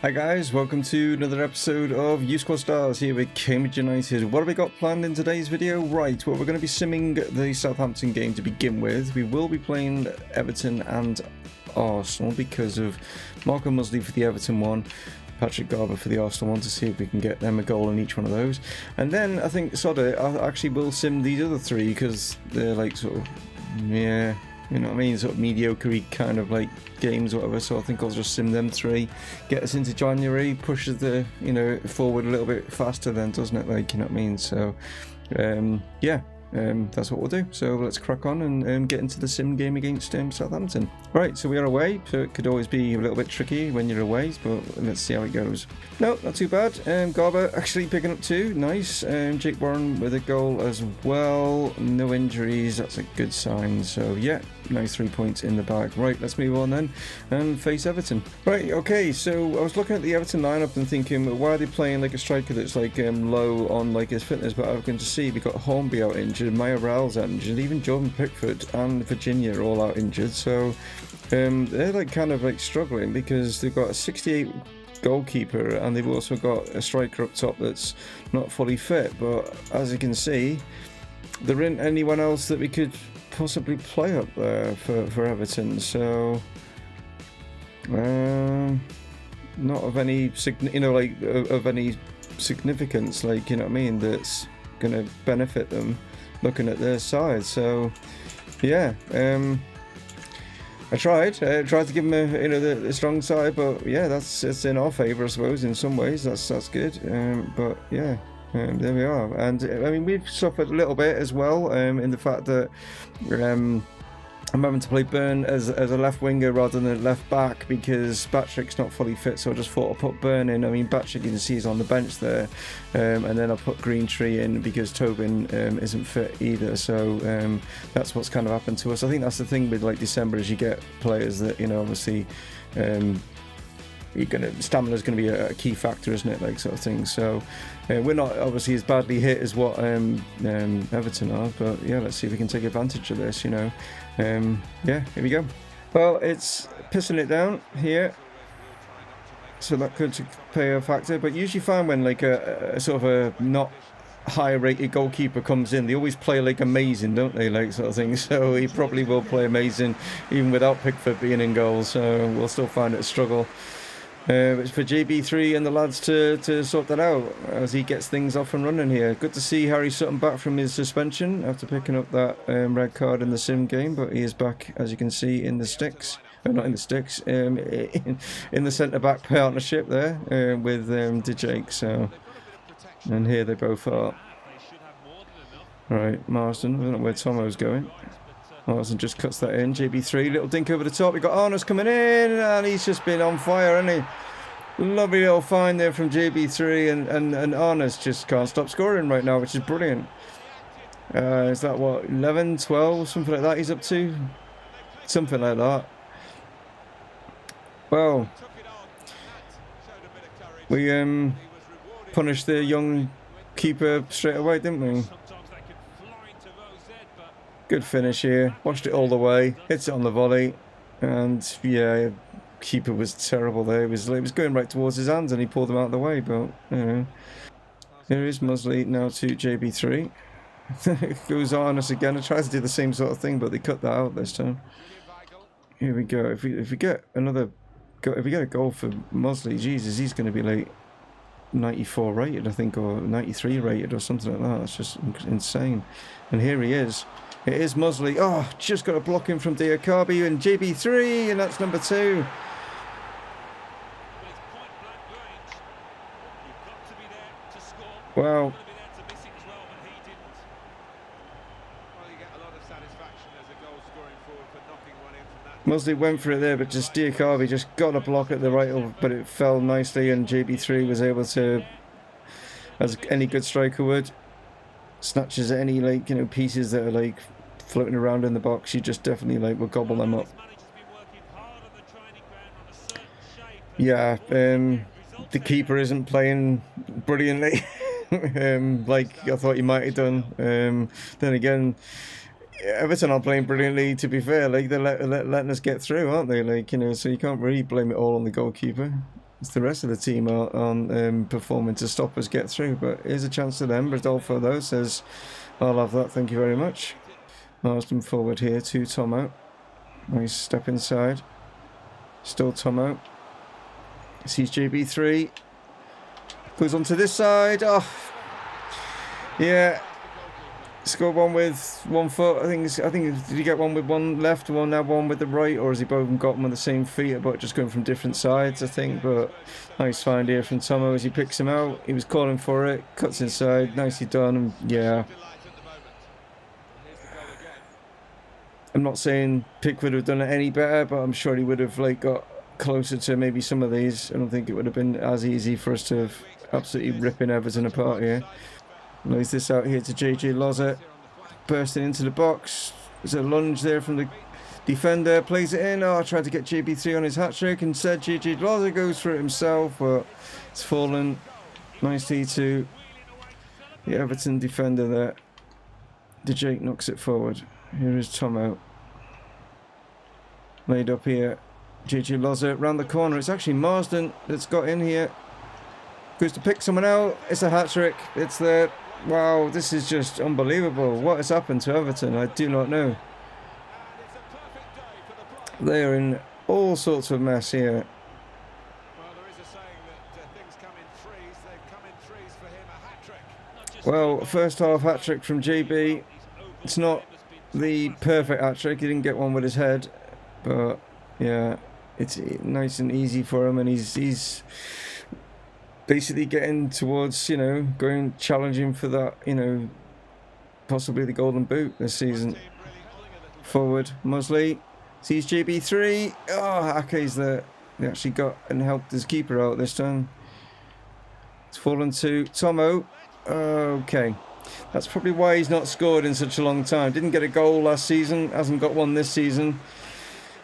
Hi guys, welcome to another episode of U Squad Stars here with Cambridge United. What have we got planned in today's video? Right, well, we're going to be simming the Southampton game to begin with. We will be playing Everton and Arsenal because of Marco MUZZLEY for the Everton one, Patrick Garber for the Arsenal one, to see if we can get them a goal in each one of those. And then I think Sodder actually will sim these other three because they're like sort of, yeah, you know what I mean, sort of mediocre kind of like games or whatever. So I think I'll just sim them three, get us into January, pushes the, you know, forward a little bit faster then, doesn't it, like, you know what I mean? So yeah, that's what we'll do. So let's crack on and get into the sim game against Southampton. Right, so we are away, so it could always be a little bit tricky when you're away, but let's see how it goes. No, not too bad. Garber actually picking up two, nice. Jake Warren with a goal as well. No injuries, that's a good sign. So yeah, nice 3 points in the bag. Right, let's move on then and face Everton. Right, okay, so I was looking at the Everton lineup and thinking, why are they playing like a striker that's like low on like his fitness? But I'm going to see we got Hornby out injured, Mayoral's out injured, even Jordan Pickford and Virginia are all out injured. So they're like kind of like struggling because they've got a 68 goalkeeper and they've also got a striker up top that's not fully fit. But as you can see, there isn't anyone else that we could possibly play up there for Everton. So not of any of any significance, like, you know what I mean, that's gonna benefit them looking at their side. So yeah, I tried to give them the strong side, but yeah, it's in our favour, I suppose, in some ways. That's good, but yeah, there we are. And I mean, we've suffered a little bit as well in the fact that I'm having to play Burn as a left winger rather than a left back because Patrick's not fully fit, so I just thought I'd put Burn in. I mean, Patrick, you can see, is on the bench there, and then I put Greentree in because Tobin isn't fit either. So that's what's kind of happened to us. I think that's the thing with like December, is you get players that, you know, obviously stamina's going to be a key factor, isn't it, like, sort of thing. So we're not obviously as badly hit as what Everton are, but yeah, let's see if we can take advantage of this, you know. Yeah, here we go. Well, it's pissing it down here, so that could play a factor, but usually find when like a sort of a not high rated goalkeeper comes in, they always play like amazing, don't they, like, sort of thing. So he probably will play amazing even without Pickford being in goal, so we'll still find it a struggle. It's for JB3 and the lads to sort that out as he gets things off and running here. Good to see Harry Sutton back from his suspension after picking up that red card in the sim game, but he is back, as you can see, in the sticks. Not in the sticks, in the centre-back partnership there with DeJake. So, and here they both are. Right, Marsden, I don't know where Tommo's going. Marsden just cuts that in. JB3, little dink over the top. We got Arnes coming in, and he's just been on fire, hasn't he? Lovely little find there from JB3, and Arnes just can't stop scoring right now, which is brilliant. Is that what, 11, 12, something like that he's up to? Something like that. Well, we punished the young keeper straight away, didn't we? Good finish here. Watched it all the way. Hits it on the volley, and yeah, keeper was terrible there. It was going right towards his hands, and he pulled them out of the way. But you know, here is MUZZLEY now to JB3. Goes on us again. It tries to do the same sort of thing, but they cut that out this time. Here we go. If we get another, if we get a goal for MUZZLEY, Jesus, he's going to be like 94 rated, I think, or 93 rated, or something like that. It's just insane. And here he is. It is MUZZLEY. Oh, just got a block in from Diakabi and JB3, and that's number 2. Wow. MUZZLEY went for it there, but just Diakabi just got a block at the right, but it fell nicely, and JB3 was able to, as any good striker would, snatches at any, like, you know, pieces that are like floating around in the box. You just definitely like will gobble them up. Yeah, the keeper isn't playing brilliantly like I thought he might have done. Then again, Everton are playing brilliantly, to be fair. Like, they're letting us get through, aren't they? Like, you know, so you can't really blame it all on the goalkeeper. The rest of the team aren't performing to stop us get through, but here's a chance to them. Rodolfo though says, I'll have that, thank you very much. Marsden forward here to Tommo. Nice step inside. Still Tommo. Sees JB3. Goes onto this side. Oh, yeah. Scored one with 1 foot. I think did he get one with one left, one now one with the right, or has he both got them on the same feet, but just going from different sides? I think. But nice find here from Tommo as he picks him out. He was calling for it. Cuts inside. Nicely done. And yeah. I'm not saying Pickford would have done it any better, but I'm sure he would have got closer to maybe some of these. I don't think it would have been as easy for us to have absolutely ripping Everton apart here. Lays this out here to JJ Loza, bursting into the box. There's a lunge there from the defender, plays it in. Oh, tried to get JB3 on his hat-trick. Instead, JJ Loza goes for it himself, but it's fallen. Nicely to the Everton defender there. De Jake knocks it forward. Here is Tommo. Laid up here. JJ Loza round the corner. It's actually Marsden that's got in here. Goes to pick someone out. It's a hat-trick. It's there. Wow, this is just unbelievable. What has happened to Everton? I do not know. They are in all sorts of mess here. Well, first half hat-trick from JB. It's not the perfect hat-trick. He didn't get one with his head. But, yeah, it's nice and easy for him. And he's basically getting towards, going challenging for that, possibly the golden boot this season. Forward, MUZZLEY sees JB3. Oh, Ake's there. He actually got and helped his keeper out this time. It's fallen to Tommo. Okay. That's probably why he's not scored in such a long time. Didn't get a goal last season, hasn't got one this season.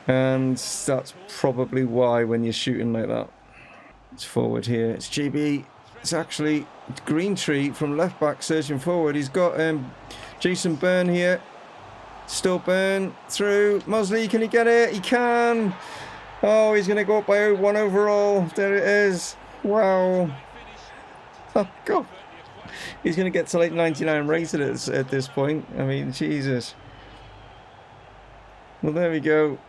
And that's probably why when you're shooting like that. It's forward here. It's GB. It's actually Greentree from left back searching forward. He's got Jason Byrne here. Still Byrne through. MUZZLEY, can he get it? He can. Oh, he's going to go up by 1 overall. There it is. Wow. Oh, God. He's going to get to 99 rated at this point. I mean, Jesus. Well, there we go.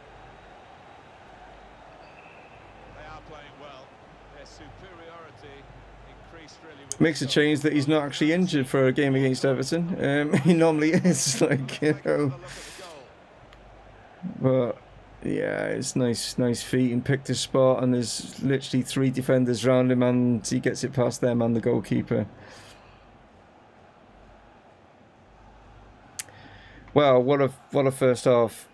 Makes a change that he's not actually injured for a game against Everton. He normally is, But yeah, it's nice feet and picked his spot, and there's literally 3 defenders around him, and he gets it past them and the goalkeeper. Wow, what a first half.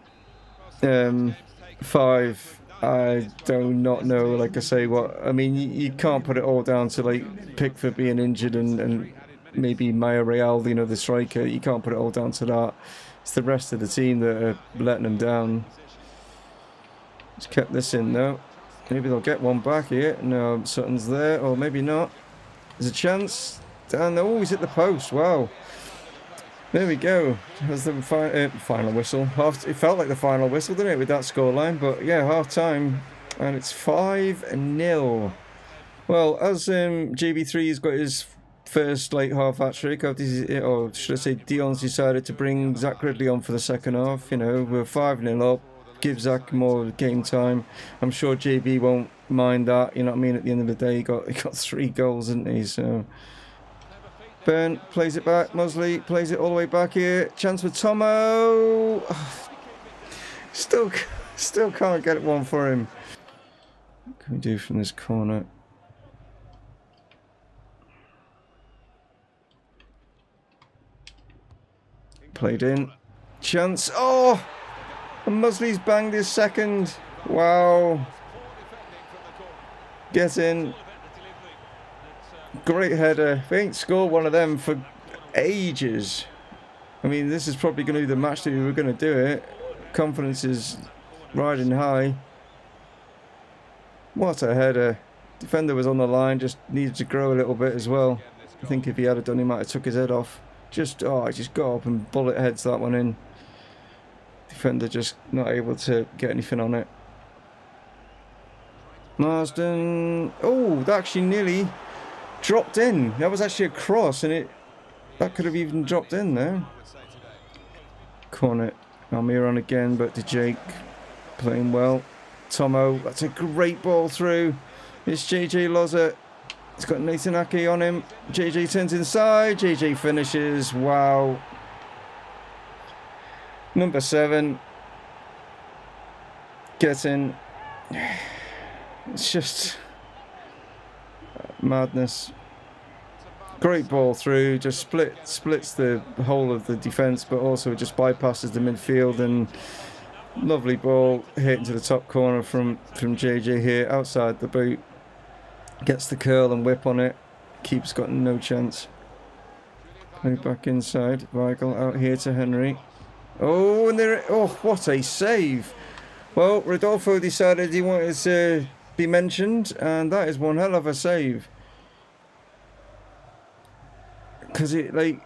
5. I do not know, like I say, I mean, you can't put it all down to Pickford being injured and maybe Maya Real, the striker. You can't put it all down to that. It's the rest of the team that are letting them down. Just kept this in though. Maybe they'll get one back here. No, Sutton's there, or maybe not. There's a chance. And oh, he's hit the post. Wow. There we go. That's the final whistle. It felt like the final whistle, didn't it, with that scoreline? But yeah, half time, and it's 5-0. Well, as JB3's got his first half hat trick, or should I say, Dion's decided to bring Zach Ridley on for the second half. We're 5-0 up. Give Zach more game time. I'm sure JB won't mind that. You know what I mean? At the end of the day, he got 3 goals, didn't he? So. Byrne plays it back. MUZZLEY plays it all the way back here. Chance for Tommo. Still can't get one for him. What can we do from this corner? Played in. Chance. Oh! And MUZZLEY's banged his second. Wow. Get in. Great header. We ain't scored one of them for ages. I mean, this is probably going to be the match that we were going to do it. Confidence is riding high. What a header. Defender was on the line, just needed to grow a little bit as well. I think if he had done, he might have took his head off. He just got up and bullet heads that one in. Defender just not able to get anything on it. Marsden. Oh, that actually nearly dropped in. That was actually a cross, and that could have even dropped in there. Corner. Almiron again, but Jake playing well. Tommo, that's a great ball through. It's JJ Loza. He's got Nathan Ake on him. JJ turns inside. JJ finishes. Wow. Number 7. Get in. It's just madness. Great ball through. Just splits the whole of the defence, but also just bypasses the midfield, and lovely ball hit into the top corner from JJ here outside the boot. Gets the curl and whip on it. Keeper's got no chance. Play back inside. Weigel out here to Henry. Oh, and there. Oh, what a save! Well, Rodolfo decided he wanted to be mentioned, and that is one hell of a save. Because it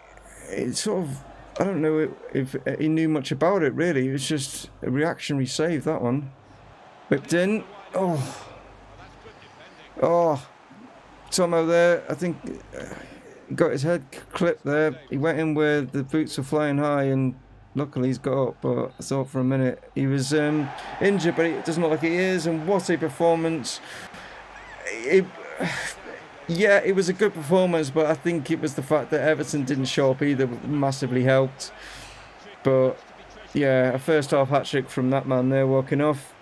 sort of, I don't know if he knew much about it really. It was just a reactionary save, that one. Whipped in. Oh. Oh. Tommo there, I think, got his head clipped there. He went in where the boots were flying high, and luckily he's got up, but I thought for a minute he was injured, but it doesn't look like he is, and what a performance. Yeah, it was a good performance, but I think it was the fact that Everton didn't show up either that massively helped. But yeah, a first half hat-trick from that man there walking off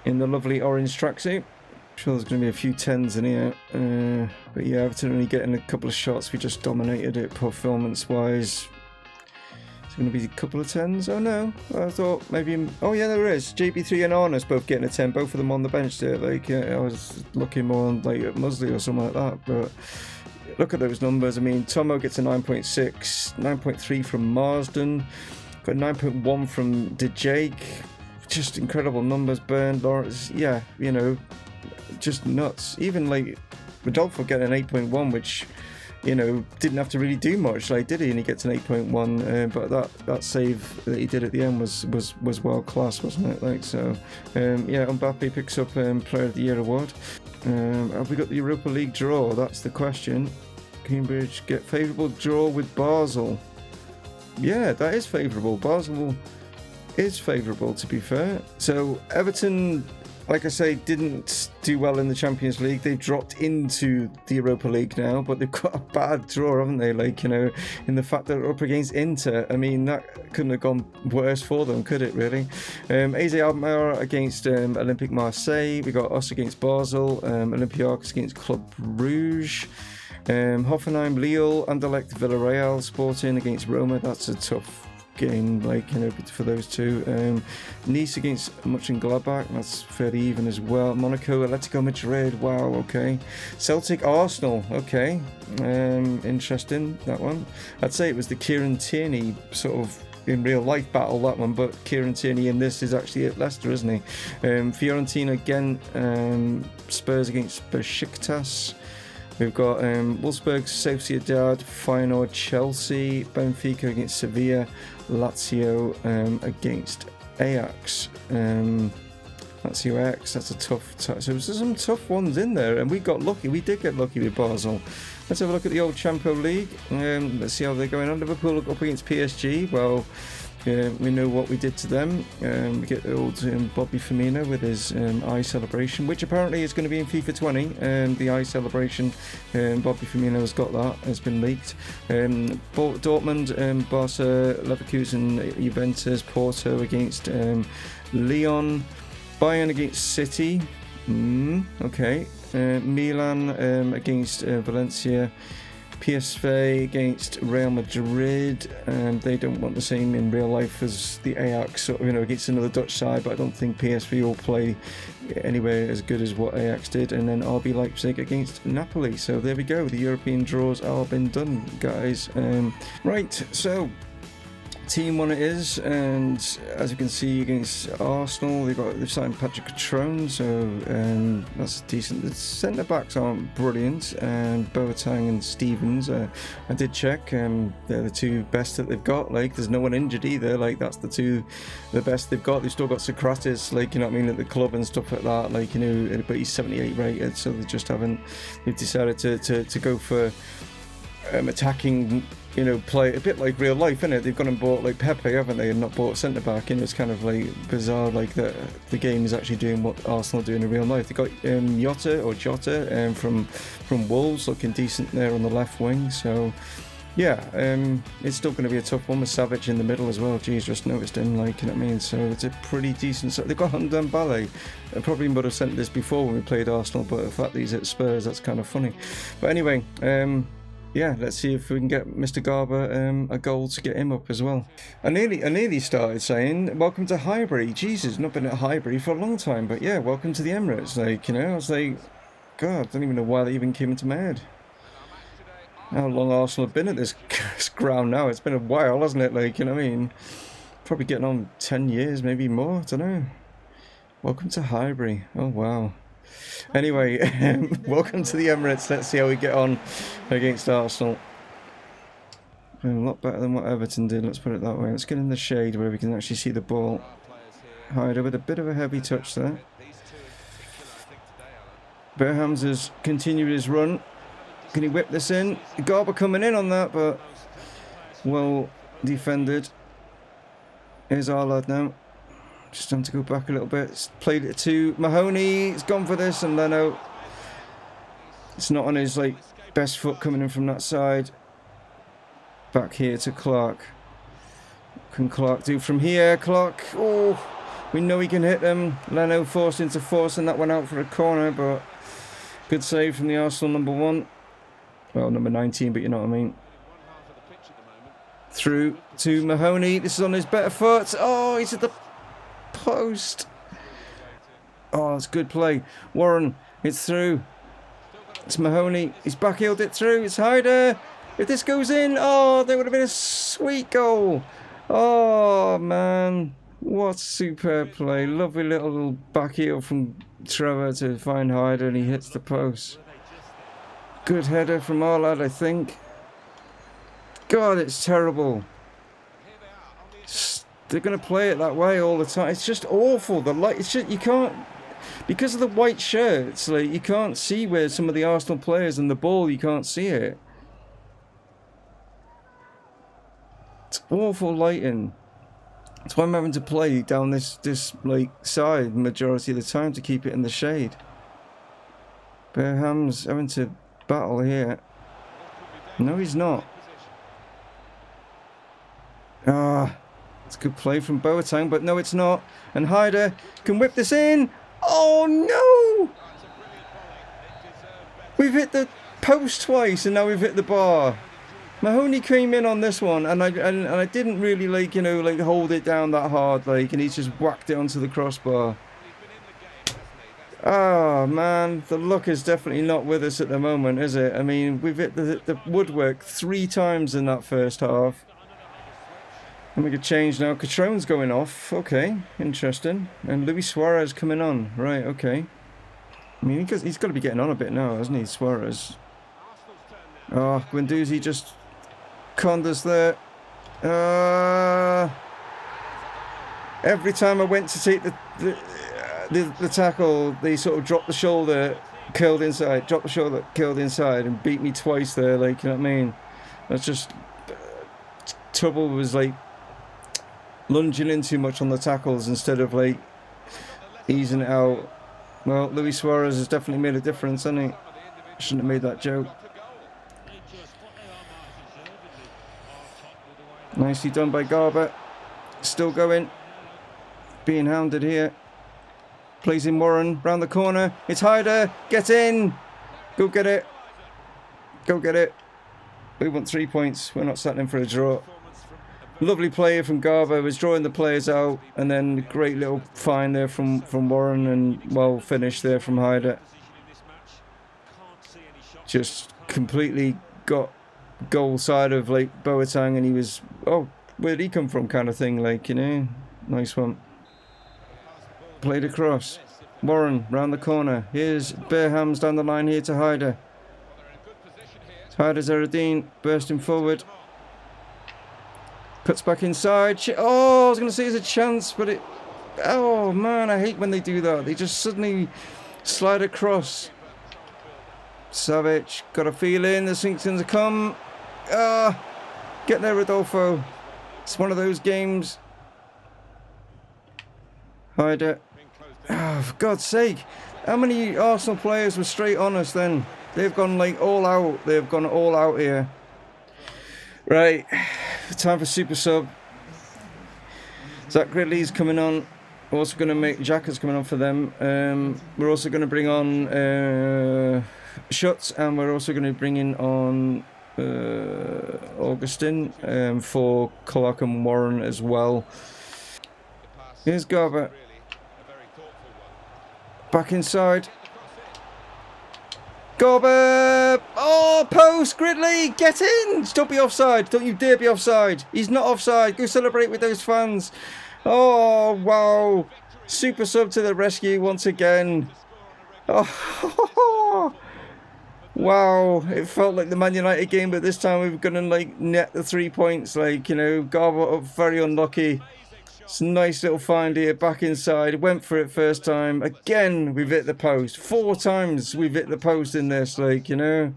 in the lovely orange tracksuit. I'm sure there's going to be a few 10s in here. But yeah, Everton only getting a couple of shots. We just dominated it performance-wise. It's going to be a couple of 10s. Oh no, I thought maybe. Oh yeah, there is. JB3 and Arna's both getting a 10, both of them on the bench there. Like I was looking more on like at MUZZLEY or something like that. But look at those numbers. I mean, Tommo gets a 9.6, 9.3 from Marsden, got 9.1 from Jake. Just incredible numbers. Burn, Lawrence. Yeah, you know, just nuts. Even like Rodolfo getting an 8.1, which, you know, didn't have to really do much, like, did he? And he gets an 8.1, but that save that he did at the end was world class, wasn't it? Like, so yeah, Mbappe picks up Player of the Year award. Have we got the Europa League draw? That's the question. Cambridge get favourable draw with Basel. Yeah, that is favourable. Basel is favourable, to be fair. So Everton, like I say, didn't do well in the Champions League. They've dropped into the Europa League now, but they've got a bad draw, haven't they? Like, you know, in the fact that they're up against Inter. I mean, that couldn't have gone worse for them, could it, really? AZ Alkmaar against Olympique Marseille. We got us against Basel. Olympiacos against Club Brugge. Hoffenheim, Lille, Anderlecht, Villarreal, Sporting against Roma. That's a tough game, like, you know, for those two. Nice against Mönchengladbach, that's fairly even as well. Monaco, Atletico Madrid, wow, okay. Celtic, Arsenal, okay. Interesting, that one. I'd say it was the Kieran Tierney sort of in real life battle, that one, but Kieran Tierney in this is actually at Leicester, isn't he? Fiorentina again, Spurs against Besiktas. We've got Wolfsburg, Sociedad, Feyenoord, Chelsea, Benfica against Sevilla, Lazio against Ajax. Lazio Ajax, that's a tough. So there's some tough ones in there, and we got lucky. We did get lucky with Basel. Let's have a look at the old Champions League. Let's see how they're going on. Liverpool up against PSG. Well, we know what we did to them. We get the old Bobby Firmino with his eye celebration, which apparently is going to be in FIFA 20. The eye celebration, Bobby Firmino has got that, has been leaked. Dortmund, Barca, Leverkusen, Juventus, Porto against Lyon, Bayern against City. Okay. Milan against Valencia. PSV against Real Madrid, and they don't want the same in real life as the Ajax, you know, against another Dutch side, but I don't think PSV will play anywhere as good as what Ajax did. And then RB Leipzig against Napoli. So there we go, the European draws are been done, guys. Right, so team one it is, and as you can see against Arsenal, they've signed PATRON, so that's decent. The centre backs aren't brilliant, and Boateng and Stevens, I did check, they're the two best that they've got. Like, there's no one injured either. Like, that's the best they've got. They've still got Socrates, like, you know what I mean, at the club and stuff like that. Like, you know, but he's 78 rated, so they just haven't. They've decided to go for attacking, you know, play a bit like real life, innit? They've gone and bought like Pepe, haven't they, and not bought centre back. And it's kind of like bizarre, like the game is actually doing what Arsenal do in real life. They got Jota from Wolves, looking decent there on the left wing. So yeah, it's still going to be a tough one with Savage in the middle as well. Geez, just noticed him, like, you know what I mean? So it's a pretty decent. So they've got Hamdan Ballet. I probably would have sent this before when we played Arsenal, but the fact that he's at Spurs, that's kind of funny. But anyway, yeah, let's see if we can get Mr. Garber a goal to get him up as well. I nearly started saying, welcome to Highbury. Jesus, not been at Highbury for a long time, but yeah, welcome to the Emirates. Like, you know, I was like, God, I don't even know why that even came into my head. How long Arsenal have been at this ground now? It's been a while, hasn't it? Like, you know what I mean? Probably getting on 10 years, maybe more, I don't know. Welcome to Highbury. Oh, wow. Anyway, welcome to the Emirates. Let's see how we get on against Arsenal. A lot better than what Everton did, let's put it that way. Let's get in the shade where we can actually see the ball. Hyder with a bit of a heavy touch there. BearHamms has continued his run. Can he whip this in? Garber coming in on that, but well defended. Here's our lad now. Just time to go back a little bit. It's played it to Mahoney. He's gone for this, and Leno. It's not on his like best foot coming in from that side. Back here to Clark. Can Clark do from here? Clark. Oh, we know he can hit them. Leno forced into forcing that one out for a corner, but good save from the Arsenal number 1. Well, number 19, but you know what I mean. Through to Mahoney. This is on his better foot. Oh, he's at the post. Oh, that's good play. Warren, it's through. It's Mahoney. He's backheeled it through. It's Hyder. If this goes in, oh, there would have been a sweet goal. Oh, man. What superb play. Lovely little backheel from Trevor to find Hyder, and he hits the post. Good header from our lad, I think. God, it's terrible. They're going to play it that way all the time. It's just awful. The light, it's just, you can't, because of the white shirts, like, you can't see where some of the Arsenal players and the ball, you can't see it. It's awful lighting. That's why I'm having to play down this like side majority of the time to keep it in the shade. BearHamms having to battle here. No, he's not. Ah. It's a good play from Boateng, but no, it's not. And Hyder can whip this in. Oh, no! We've hit the post twice, and now we've hit the bar. Mahoney came in on this one, and I didn't really, like, you know, like, hold it down that hard, like, and he's just whacked it onto the crossbar. Oh, man, the luck is definitely not with us at the moment, is it? I mean, we've hit the woodwork 3 times in that first half. And we could change now. Catron's going off. Okay, interesting. And Luis Suarez coming on. Right, okay. I mean, he's got to be getting on a bit now, hasn't he, Suarez? Oh, Guendouzi just conned us there. Every time I went to take the tackle, they sort of dropped the shoulder, curled inside, dropped the shoulder, curled inside, and beat me twice there, like, you know what I mean? That's just... Trouble was, like, lunging in too much on the tackles instead of like easing it out. Well, Luis Suarez has definitely made a difference, hasn't he? Shouldn't have made that joke. Nicely done by Garber. Still going. Being hounded here. Plays in Warren. Round the corner. It's Hyder. Get in. Go get it. Go get it. We want 3 points. We're not settling for a draw. Lovely play from Garber, was drawing the players out, and then great little find there from Warren, and well finished there from Hyder. Just completely got goal side of like Boateng, and he was where'd he come from kind of thing, like, you know. Nice one. Played across. Warren round the corner. Here's BearHamms down the line here to Hyder. Hyder Zeradine bursting forward. Cuts back inside. Oh, I was going to say there's a chance, but it... Oh, man, I hate when they do that. They just suddenly slide across. Savage, got a feeling the Sinksons are come. Get there, Rodolfo. It's one of those games. Hyder. Oh, for God's sake. How many Arsenal players were straight on us then? They've gone like all out. They've gone all out here. Right. Time for super sub. Zach Gridley's coming on. We're also going to make Xhaka's coming on for them. We're also going to bring on Schutz, and we're also going to bring in on Augustin for Clark and Warren as well. Here's Garber. Back inside. Garber! Oh, post! Gridley! Get in! Don't be offside. Don't you dare be offside. He's not offside. Go celebrate with those fans. Oh, wow. Super sub to the rescue once again. Oh, wow. It felt like the Man United game, but this time we're going to like net the 3 points. Like, you know, Garber up very unlucky. It's a nice little find here, back inside. Went for it first time. Again, we've hit the post. 4 times we've hit the post in this, like, you know.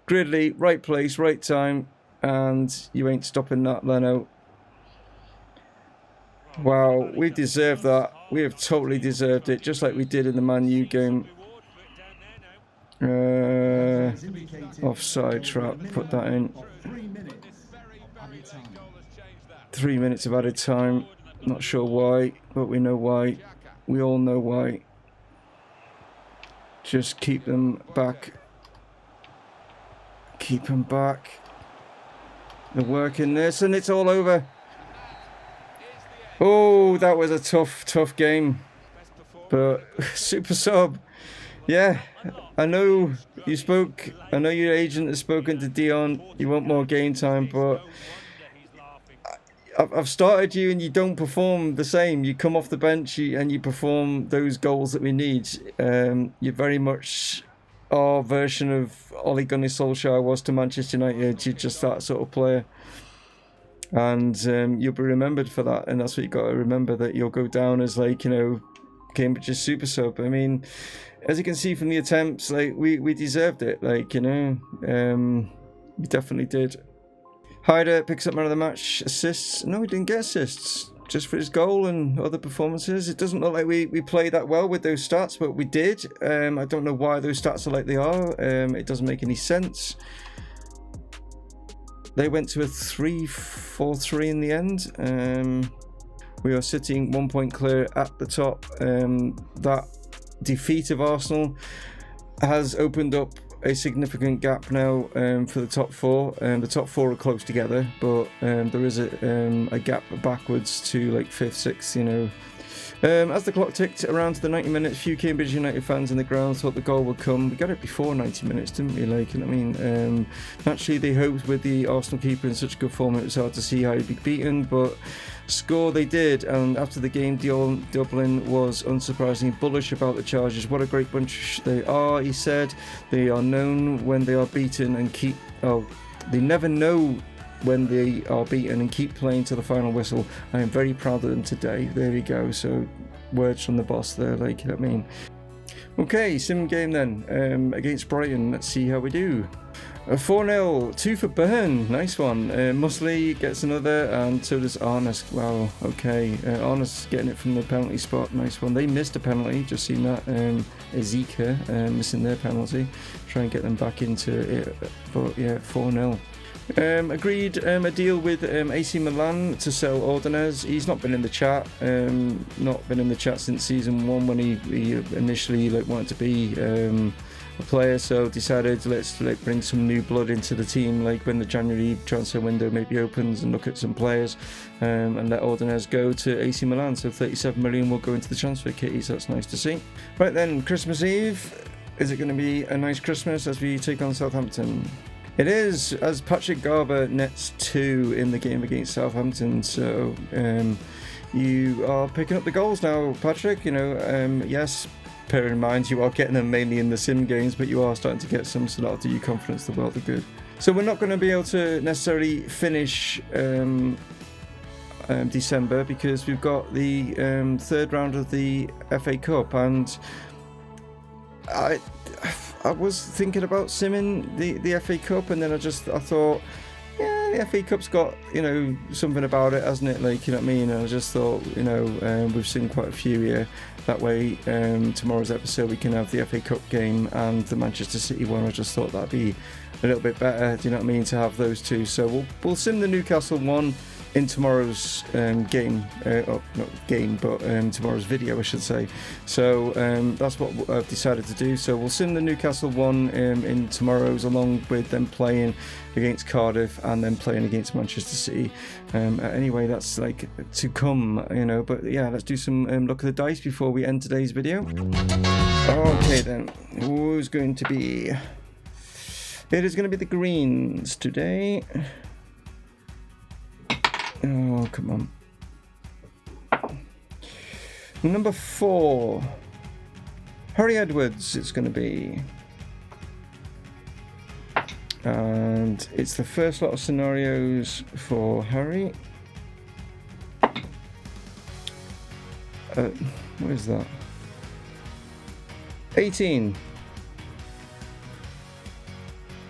Gridley, right place, right time. And you ain't stopping that, Leno. Wow, we deserved that. We have totally deserved it, just like we did in the Man U game. Offside trap, put that in. 3 minutes of added time. Not sure why, but we know why. We all know why. Just keep them back. Keep them back. They're working this, and it's all over. Oh, that was a tough game. But super sub. Yeah, I know you spoke. I know your agent has spoken to Dion. You want more game time, but I've started you and you don't perform the same. You come off the bench and you perform those goals that we need. You're very much our version of Ole Gunnar Solskjaer was to Manchester United. You're just that sort of player. And you'll be remembered for that. And that's what you got to remember, that you'll go down as, like, you know, Cambridge's super sub. I mean, as you can see from the attempts, like, we deserved it. Like, you know, we definitely did. Hyder picks up man of the match. Assists. No, he didn't get assists. Just for his goal and other performances. It doesn't look like we played that well with those stats, but we did. I don't know why those stats are like they are. It doesn't make any sense. They went to a 3-4-3 in the end. We are sitting 1 point clear at the top. That defeat of Arsenal has opened up a significant gap now for the top 4. The top 4 are close together, but there is a gap backwards to like 5th, 6th, you know. As the clock ticked around to the 90 minutes, few Cambridge United fans in the ground thought the goal would come. We got it before 90 minutes, didn't we? Like, I mean, naturally they hoped with the Arsenal keeper in such good form it was hard to see how he'd be beaten, but score they did. And after the game, Dion Dublin was unsurprisingly bullish about the Chargers. What a great bunch they are, he said. They are known when they are beaten and keep... Oh, they never know when they are beaten and keep playing to the final whistle. I am very proud of them today. There we go. So words from the boss there, like, you know what I mean. Okay, sim game then, against Brighton. Let's see how we do. 4-0, 2 for Burn. Nice one. MUZZLEY gets another, and so does Arnes. Wow, okay. Arnes getting it from the penalty spot. Nice one. They missed a penalty, just seen that. Ezeka missing their penalty. Try and get them back into it. But yeah, 4-0. Agreed a deal with AC Milan to sell Ordonez. He's not been in the chat, not been in the chat since season 1 when he initially wanted to be a player, so decided let's bring some new blood into the team, like when the January transfer window maybe opens, and look at some players and let Ordonez go to AC Milan. So 37 million will go into the transfer kitty, so that's nice to see. Right then, Christmas Eve. Is it going to be a nice Christmas as we take on Southampton? It is, as Patrick Garber nets 2 in the game against Southampton, so you are picking up the goals now, Patrick. You know, yes, bear in mind you are getting them mainly in the sim games, but you are starting to get some, so that'll do you confidence the world of good. So we're not going to be able to necessarily finish December because we've got the 3rd round of the FA Cup, and I was thinking about simming the FA Cup, and then I thought, yeah, the FA Cup's got, you know, something about it, hasn't it? Like, you know what I mean? And I just thought, you know, we've seen quite a few here. That way, tomorrow's episode we can have the FA Cup game and the Manchester City one. I just thought that'd be a little bit better, do you know what I mean, to have those two. So we'll sim the Newcastle one in tomorrow's game, not game, but tomorrow's video, I should say. So that's what I've decided to do. So we'll sim the Newcastle one in tomorrow's, along with them playing against Cardiff and then playing against Manchester City. Anyway, that's like to come, you know. But yeah, let's do some look at the dice before we end today's video. Okay then, who's going to be? It is going to be the Greens today. Oh, come on. Number 4. Harry Edwards, it's going to be. And it's the first lot of scenarios for Harry. What is that? 18.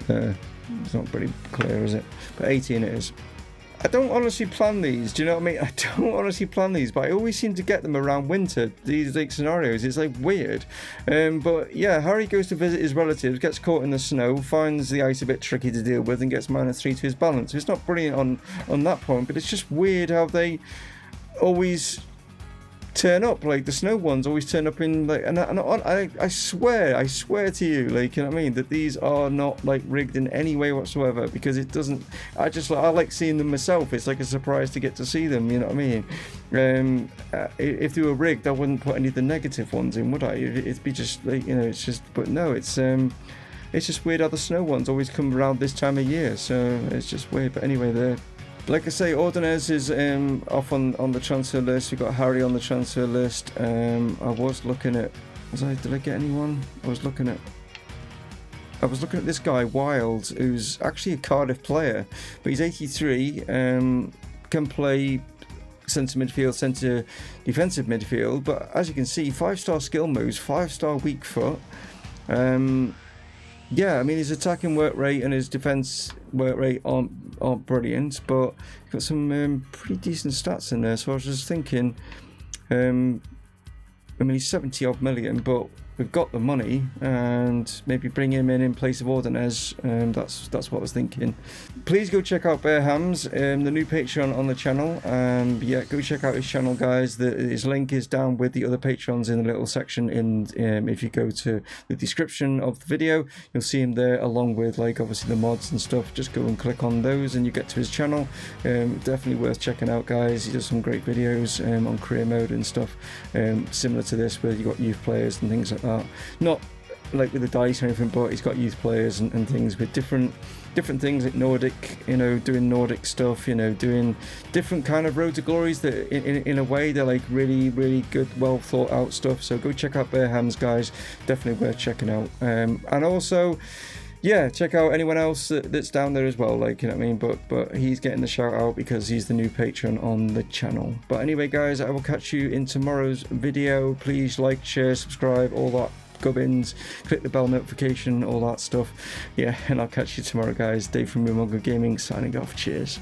It's not pretty clear, is it? But 18 it is. I don't honestly plan these, do you know what I mean? I don't honestly plan these, but I always seem to get them around winter, these like scenarios. It's like weird. But yeah, Harry goes to visit his relatives, gets caught in the snow, finds the ice a bit tricky to deal with, and gets -3 to his balance. It's not brilliant on that point, but it's just weird how they always turn up. Like the snow ones always turn up in like, and I swear to you, like, you know what I mean, that these are not like rigged in any way whatsoever, because it doesn't, I like seeing them myself. It's like a surprise to get to see them, you know what I mean? If they were rigged, I wouldn't put any of the negative ones in, would I? It'd be just like, you know, it's just, but no, it's just weird how the snow ones always come around this time of year, so it's just weird. But anyway, like I say, Ordonez is off on the transfer list. We've got Harry on the transfer list. I was looking at, did I get anyone? I was looking at this guy, Wild, who's actually a Cardiff player, but he's 83, can play centre midfield, centre defensive midfield, but as you can see, 5-star skill moves, 5-star weak foot. Yeah, I mean, his attacking work rate and his defence work rate aren't brilliant, but he's got some pretty decent stats in there. So I was just thinking, I mean, he's 70 odd million, but we've got the money, and maybe bring him in place of Ordonez. That's what I was thinking. Please go check out BearHamms, the new Patreon on the channel. Yeah, go check out his channel, guys. His link is down with the other Patrons in the little section. If you go to the description of the video, you'll see him there, along with like obviously the mods and stuff. Just go and click on those, and you get to his channel. Definitely worth checking out, guys. He does some great videos on career mode and stuff, similar to this, where you got youth players and things like that. Not like with the dice or anything, but he's got youth players and things with different things, like Nordic, you know, doing Nordic stuff, you know, doing different kind of Road to Glories that in a way they're like really good, well thought out stuff. So go check out BearHamms, guys. Definitely worth checking out. And also, yeah, check out anyone else that's down there as well, like, you know what I mean, but he's getting the shout out because he's the new patron on the channel. But anyway, guys, I will catch you in tomorrow's video. Please like, share, subscribe, all that gubbins, click the bell notification, all that stuff. Yeah, and I'll catch you tomorrow, guys. Dave from Mumongu Gaming signing off. Cheers.